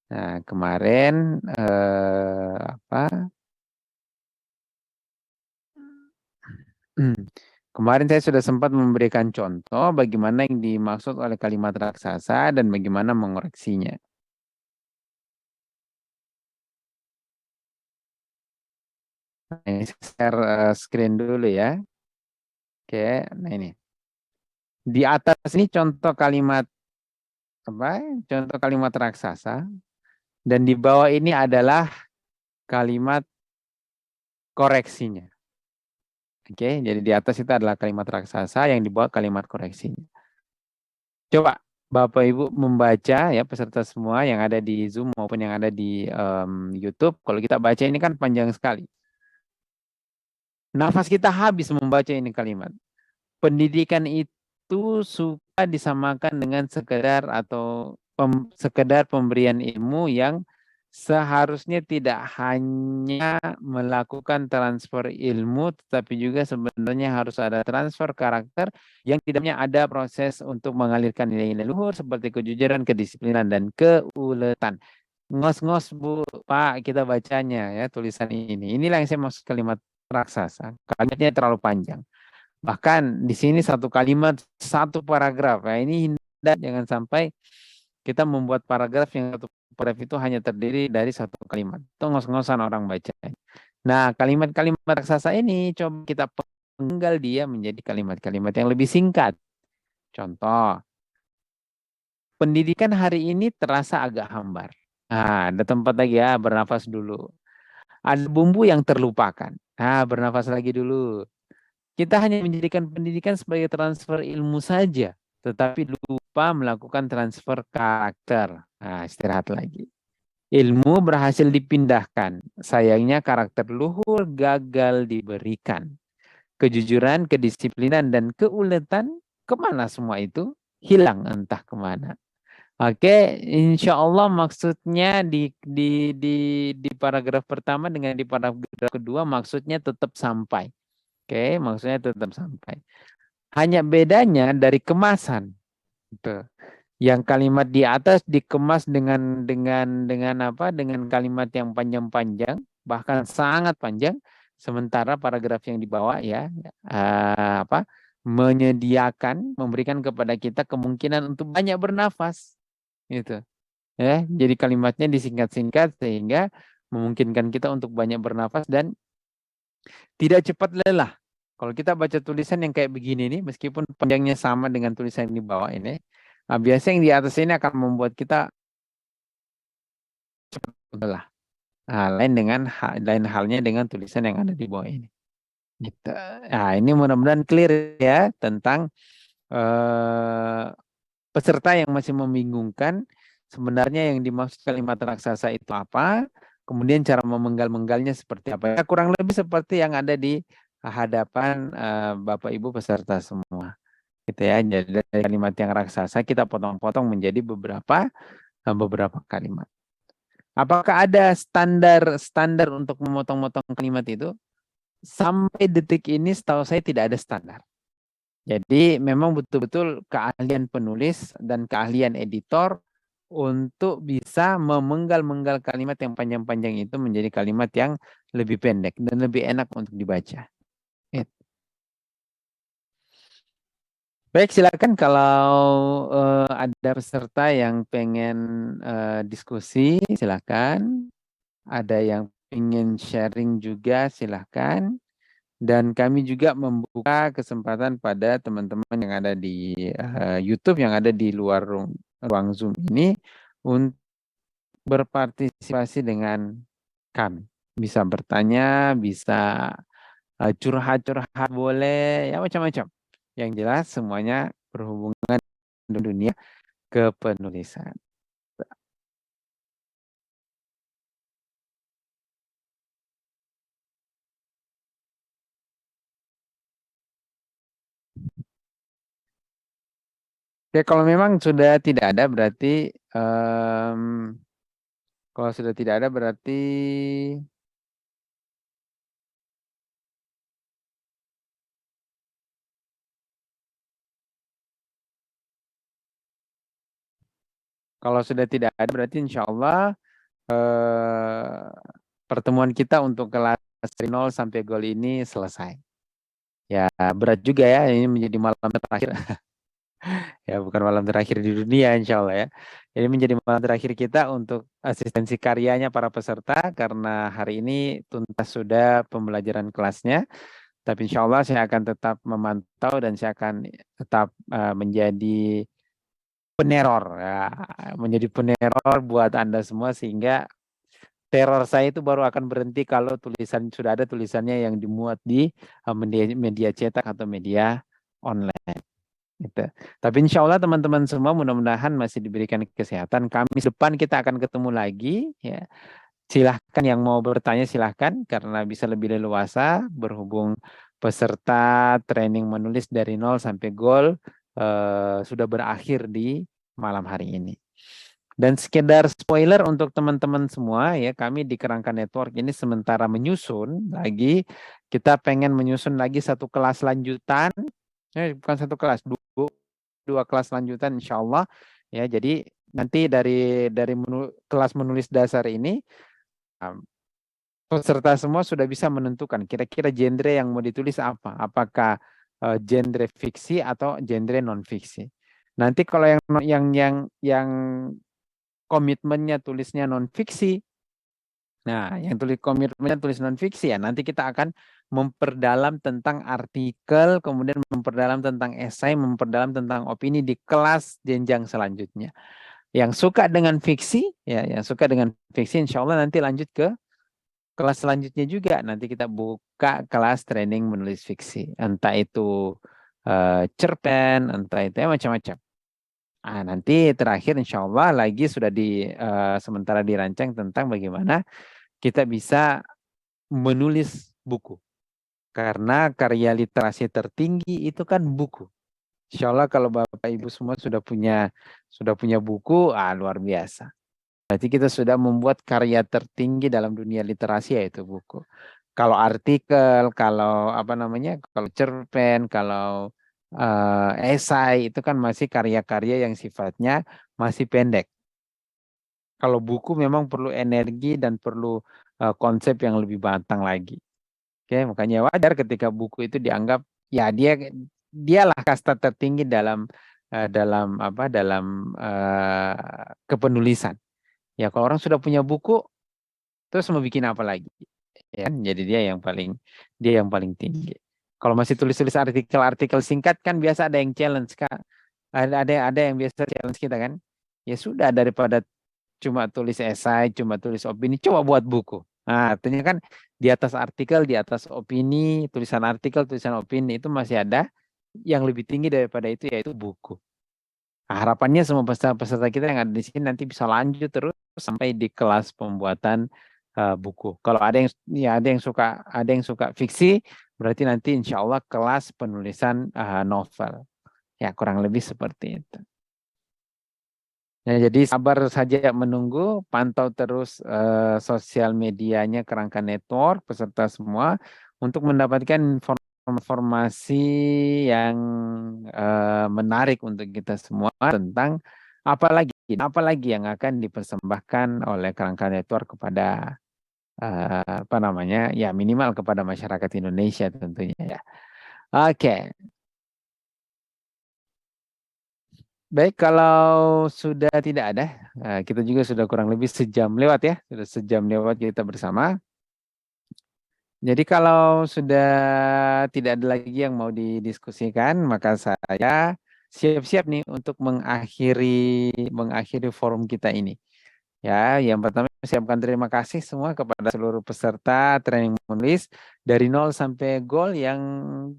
Nah, kemarin kemarin saya sudah sempat memberikan contoh bagaimana yang dimaksud oleh kalimat raksasa dan bagaimana mengoreksinya. Nah, ini share screen dulu ya. Oke, nah ini. Di atas ini contoh kalimat apa? Contoh kalimat raksasa dan di bawah ini adalah kalimat koreksinya. Oke, jadi di atas itu adalah kalimat raksasa, yang di bawah kalimat koreksinya. Coba Bapak Ibu membaca ya, peserta semua yang ada di Zoom maupun yang ada di YouTube. Kalau kita baca ini kan panjang sekali. Nafas kita habis membaca ini kalimat. Pendidikan itu suka disamakan dengan sekedar atau sekedar pemberian ilmu yang seharusnya tidak hanya melakukan transfer ilmu, tetapi juga sebenarnya harus ada transfer karakter yang tidaknya ada proses untuk mengalirkan nilai-nilai luhur seperti kejujuran, kedisiplinan, dan keuletan. Ngos-ngos Bu, Pak, kita bacanya ya tulisan ini. Inilah yang saya maksud kalimat raksasa. Kalimatnya terlalu panjang. Bahkan di sini satu kalimat, satu paragraf. Ya, ini hindar, jangan sampai kita membuat paragraf yang satu paragraf itu hanya terdiri dari satu kalimat. Itu ngos-ngosan orang baca. Nah, kalimat-kalimat raksasa ini coba kita penggal dia menjadi kalimat-kalimat yang lebih singkat. Contoh, pendidikan hari ini terasa agak hambar. Nah, ada tempat lagi ya, bernafas dulu. Ada bumbu yang terlupakan. Nah, bernafas lagi dulu. Kita hanya menjadikan pendidikan sebagai transfer ilmu saja, tetapi lupa melakukan transfer karakter. Nah, istirahat lagi. Ilmu berhasil dipindahkan. Sayangnya karakter luhur gagal diberikan. Kejujuran, kedisiplinan, dan keuletan, kemana semua itu? Hilang entah kemana. Oke, insya Allah maksudnya di paragraf pertama dengan di paragraf kedua maksudnya tetap sampai. Oke, maksudnya tetap sampai. Hanya bedanya dari kemasan. Gitu. Yang kalimat di atas dikemas dengan apa? Dengan kalimat yang panjang-panjang, bahkan sangat panjang. Sementara paragraf yang di bawah ya apa? Menyediakan, memberikan kepada kita kemungkinan untuk banyak bernafas, gitu. Ya, jadi kalimatnya disingkat-singkat sehingga memungkinkan kita untuk banyak bernafas dan tidak cepat lelah. Kalau kita baca tulisan yang kayak begini nih, meskipun panjangnya sama dengan tulisan yang di bawah ini, nah, biasanya yang di atas ini akan membuat kita cepat lelah. Nah, lain halnya dengan tulisan yang ada di bawah ini. Gitu. Nah, ini mudah-mudahan clear ya tentang peserta yang masih membingungkan sebenarnya yang dimaksud kalimat raksasa itu apa, kemudian cara memenggal-menggalnya seperti apa. Ya, kurang lebih seperti yang ada di hadapan Bapak Ibu peserta semua. Gitu ya. Jadi dari kalimat yang raksasa kita potong-potong menjadi beberapa kalimat. Apakah ada standar untuk memotong-motong kalimat itu? Sampai detik ini setahu saya tidak ada standar. Jadi memang betul-betul keahlian penulis dan keahlian editor untuk bisa memenggal-menggal kalimat yang panjang-panjang itu menjadi kalimat yang lebih pendek dan lebih enak untuk dibaca. Baik, silakan kalau ada peserta yang pengen diskusi, silakan. Ada yang ingin sharing juga, silakan. Dan kami juga membuka kesempatan pada teman-teman yang ada di YouTube, yang ada di luar ruang Zoom ini untuk berpartisipasi dengan kami. Bisa bertanya, bisa curhat-curhat boleh, ya macam-macam. Yang jelas semuanya berhubungan dengan dunia kepenulisan. Oke, kalau memang sudah tidak ada berarti kalau sudah tidak ada berarti kalau sudah tidak ada berarti insya Allah pertemuan kita untuk kelas dari 0 sampai gol ini selesai. Ya berat juga ya, ini menjadi malam terakhir. Ya bukan malam terakhir di dunia insya Allah ya. Ini menjadi malam terakhir kita untuk asistensi karyanya para peserta karena hari ini tuntas sudah pembelajaran kelasnya. Tapi insya Allah saya akan tetap memantau dan saya akan tetap menjadi peneror ya, menjadi peneror buat Anda semua sehingga teror saya itu baru akan berhenti kalau sudah ada tulisannya yang dimuat di media cetak atau media online. Gitu. Tapi insya Allah teman-teman semua mudah-mudahan masih diberikan kesehatan. Kamis depan kita akan ketemu lagi. Ya. Silahkan yang mau bertanya silahkan karena bisa lebih leluasa berhubung peserta training menulis dari nol sampai gol sudah berakhir di malam hari ini. Dan sekedar spoiler untuk teman-teman semua ya, kami di Kerangka Network ini sementara menyusun lagi, kita pengen menyusun lagi satu kelas lanjutan, bukan satu kelas, dua kelas lanjutan insya Allah ya. Jadi nanti dari kelas menulis dasar ini peserta semua sudah bisa menentukan kira-kira genre yang mau ditulis apa, apakah genre fiksi atau genre non fiksi. Nanti kalau yang komitmennya tulisnya non fiksi. Nah, yang komitmennya tulis non fiksi ya. Nanti kita akan memperdalam tentang artikel, kemudian memperdalam tentang esai, memperdalam tentang opini di kelas jenjang selanjutnya. Yang suka dengan fiksi, ya, yang suka dengan fiksi, insya Allah nanti lanjut ke kelas selanjutnya juga. Nanti kita buka kelas training menulis fiksi, entah itu cerpen, entah itu ya macam-macam. Nah, nanti terakhir insya Allah lagi sudah sementara dirancang tentang bagaimana kita bisa menulis buku. Karena karya literasi tertinggi itu kan buku. Insya Allah kalau Bapak Ibu semua sudah punya buku, luar biasa. Berarti kita sudah membuat karya tertinggi dalam dunia literasi yaitu buku. Kalau artikel, kalau apa namanya, kalau cerpen, kalau esai itu kan masih karya-karya yang sifatnya masih pendek. Kalau buku memang perlu energi dan perlu konsep yang lebih matang lagi. Oke, makanya wajar ketika buku itu dianggap ya dialah kasta tertinggi dalam kepenulisan. Ya kalau orang sudah punya buku, terus mau bikin apa lagi? Ya, kan? Jadi dia yang paling tinggi. Kalau masih tulis-tulis artikel-artikel singkat kan biasa ada yang challenge Kak. Ada yang biasa challenge kita kan. Ya sudah daripada cuma tulis esai, cuma tulis opini, coba buat buku. Nah, artinya kan di atas artikel, di atas opini, tulisan artikel, tulisan opini itu masih ada yang lebih tinggi daripada itu yaitu buku. Nah, harapannya semua peserta-peserta kita yang ada di sini nanti bisa lanjut terus sampai di kelas pembuatan buku. Kalau ada yang suka fiksi, berarti nanti insya Allah kelas penulisan novel. Ya kurang lebih seperti itu. Ya, jadi sabar saja menunggu, pantau terus sosial medianya Kerangka Network, peserta semua, untuk mendapatkan informasi yang menarik untuk kita semua tentang apalagi yang akan dipersembahkan oleh Kerangka Network kepada apa namanya, ya minimal kepada masyarakat Indonesia tentunya ya. Oke, baik, kalau sudah tidak ada, kita juga sudah kurang lebih sejam lewat ya, sudah sejam lewat kita bersama. Jadi kalau sudah tidak ada lagi yang mau didiskusikan, maka saya siap-siap nih untuk mengakhiri forum kita ini. Ya, yang pertama siapkan terima kasih semua kepada seluruh peserta training menulis dari nol sampai goal yang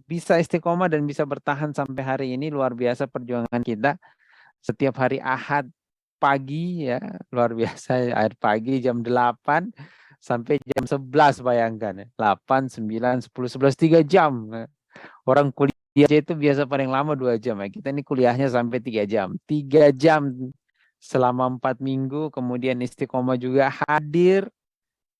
bisa istiqomah dan bisa bertahan sampai hari ini. Luar biasa perjuangan kita setiap hari Ahad pagi ya, luar biasa, air pagi jam 8 sampai jam 11, bayangkan ya. 8, 9, 10, 11, 3 jam. Orang kuliah aja itu biasa paling lama 2 jam ya. Kita ini kuliahnya sampai 3 jam. 3 jam selama 4 minggu, kemudian istiqomah juga hadir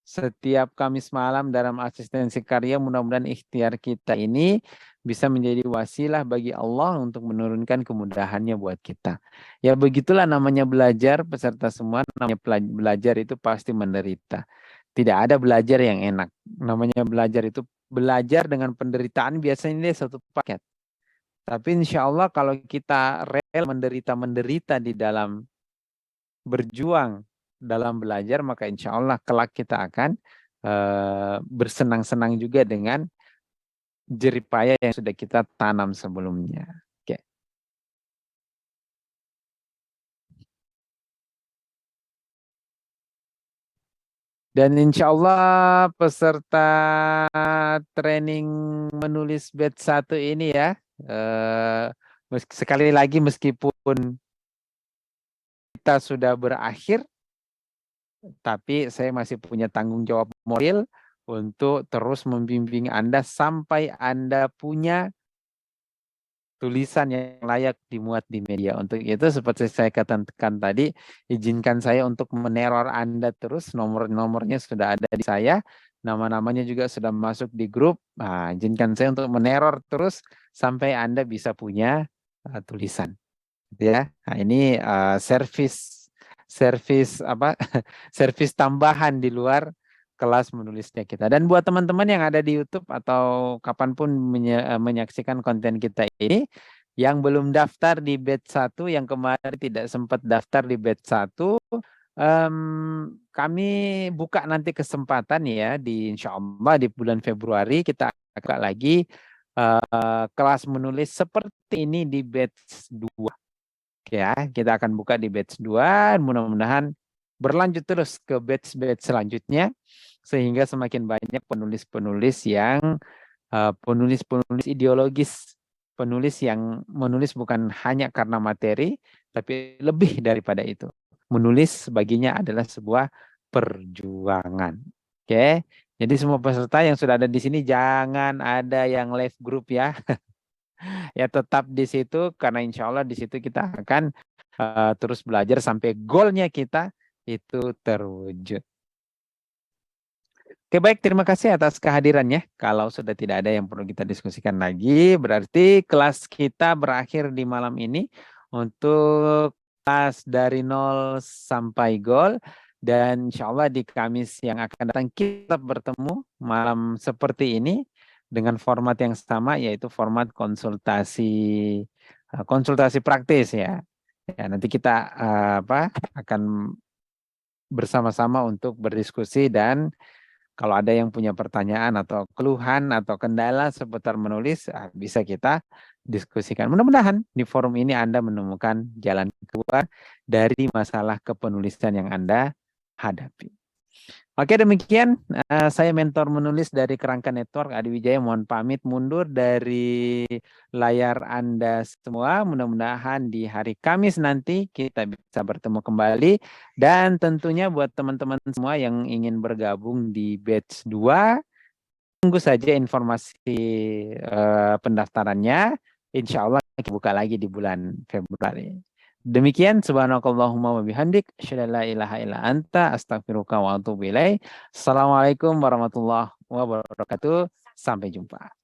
setiap Kamis malam dalam asistensi karya. Mudah-mudahan ikhtiar kita ini bisa menjadi wasilah bagi Allah untuk menurunkan kemudahannya buat kita. Ya begitulah namanya belajar, peserta semua, namanya belajar itu pasti menderita. Tidak ada belajar yang enak. Namanya belajar itu belajar dengan penderitaan, biasanya dia satu paket. Tapi insya Allah kalau kita rela menderita di dalam berjuang dalam belajar, maka insya Allah kelak kita akan bersenang-senang juga dengan jeripaya yang sudah kita tanam sebelumnya. Oke. Dan insya Allah peserta training menulis batch 1 ini ya, sekali lagi meskipun kita sudah berakhir, tapi saya masih punya tanggung jawab moral untuk terus membimbing Anda sampai Anda punya tulisan yang layak dimuat di media. Untuk itu seperti saya katakan tadi, izinkan saya untuk meneror Anda terus. Nomor-nomornya sudah ada di saya, nama-namanya juga sudah masuk di grup. Nah, izinkan saya untuk meneror terus sampai Anda bisa punya tulisan. Ya, nah ini servis apa? Servis tambahan di luar kelas menulisnya kita. Dan buat teman-teman yang ada di YouTube atau kapanpun menyaksikan konten kita ini, yang belum daftar di batch 1, yang kemarin tidak sempat daftar di batch 1, kami buka nanti kesempatan ya di insya Allah di bulan Februari kita akan lagi kelas menulis seperti ini di batch 2. Ya, kita akan buka di batch 2, mudah-mudahan berlanjut terus ke batch-batch selanjutnya sehingga semakin banyak penulis-penulis yang penulis-penulis ideologis, penulis yang menulis bukan hanya karena materi tapi lebih daripada itu. Menulis baginya adalah sebuah perjuangan. Oke. Jadi semua peserta yang sudah ada di sini jangan ada yang live group ya. Ya tetap di situ karena insya Allah di situ kita akan terus belajar sampai goalnya kita itu terwujud. Oke, baik, terima kasih atas kehadirannya. Kalau sudah tidak ada yang perlu kita diskusikan lagi, berarti kelas kita berakhir di malam ini untuk kelas dari nol sampai gol. Dan insya Allah di Kamis yang akan datang kita bertemu malam seperti ini dengan format yang sama, yaitu format konsultasi praktis ya. Ya, nanti kita akan bersama-sama untuk berdiskusi dan kalau ada yang punya pertanyaan atau keluhan atau kendala seputar menulis, bisa kita diskusikan. Mudah-mudahan di forum ini Anda menemukan jalan keluar dari masalah kepenulisan yang Anda hadapi. Oke, demikian saya mentor menulis dari Kerangka Network Adi Wijaya, mohon pamit mundur dari layar Anda semua. Mudah-mudahan di hari Kamis nanti kita bisa bertemu kembali dan tentunya buat teman-teman semua yang ingin bergabung di batch 2, tunggu saja informasi pendaftarannya. Insya Allah kita buka lagi di bulan Februari. Demikian, subhanakallahumma wa bihamdik, asyhadu an la ilaha illa anta, astaghfiruka wa atubu ilaik. Assalamualaikum warahmatullahi wabarakatuh. Sampai jumpa.